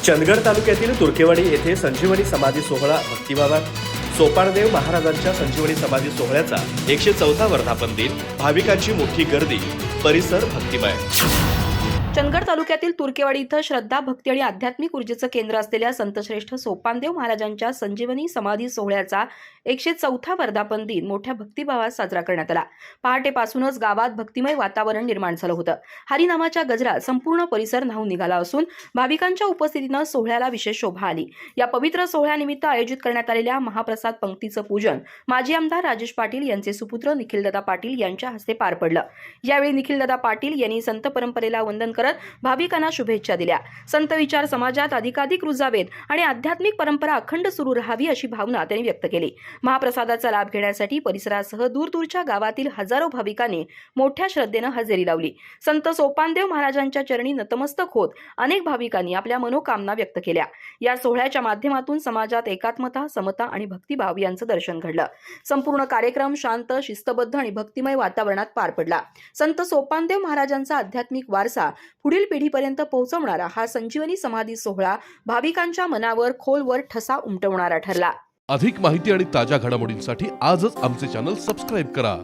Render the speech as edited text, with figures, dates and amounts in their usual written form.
चंदगड तालुक्यातील तुर्केवाडी येथे संजीवनी समाधी सोहळा भक्तिभावात सोपानदेव महाराजांच्या संजीवनी समाधी सोहळ्याचा 104 वर्धापन दिन, भाविकांची मोठी गर्दी, परिसर भक्तिमय। चंदगड तालुक्यातील तुर्केवाडी इथं श्रद्धा, भक्ती आणि आध्यात्मिक ऊर्जेचं केंद्र असलेल्या संतश्रेष्ठ सोपानदेव महाराजांच्या संजीवनी समाधी सोहळ्याचा 104 वर्धापन दिन मोठ्या भक्तिभावात साजरा करण्यात आला। पहाटेपासूनच गावात भक्तिमय वातावरण निर्माण झालं होतं। हरिनामाच्या गजरात संपूर्ण परिसर न्हाऊन निघाला असून भाविकांच्या उपस्थितीनं सोहळ्याला विशेष शोभा आली। या पवित्र सोहळ्यानिमित्त आयोजित करण्यात आलेल्या महाप्रसाद पंक्तीचं पूजन माजी आमदार राजेश पाटील यांचे सुपुत्र निखिलदादा पाटील यांच्या हस्ते पार पडलं। यावेळी निखिलदादा पाटील यांनी संत परंपरेला वंदन करत भाविकांना शुभेच्छा दिल्या। संत विचार समाजात अधिकाधिक रुजावेत आणि आध्यात्मिक परंपरा अखंड सुरू राहावी अशी भावना त्यांनी व्यक्त केली। महाप्रसादाचा लाभ घेण्यासाठी परिसरासह दूरदूरच्या गावातील हजारो भाविकांनी मोठ्या श्रद्धेनं हजेरी लावली। संत सोपानदेव महाराजांच्या चरणी नतमस्तक होत अनेक भाविकांनी आपल्या मनोकामना व्यक्त केल्या। या सोहळ्याच्या माध्यमातून समाजात एकात्मता, समता आणि भक्तिभाव यांचं दर्शन घडलं। संपूर्ण कार्यक्रम शांत, शिस्तबद्ध आणि भक्तिमय वातावरणात पार पडला। संत सोपानदेव महाराजांचा आध्यात्मिक वारसा पुढील पिढीपर्यंत पोहोचवणारा हा संजीवनी समाधी सोहळा भाविकांच्या मनावर खोलवर ठसा उमटवणारा ठरला। अधिक माहिती आणि ताज्या घडामोडींसाठी आजच आमचे चॅनल सबस्क्राइब करा।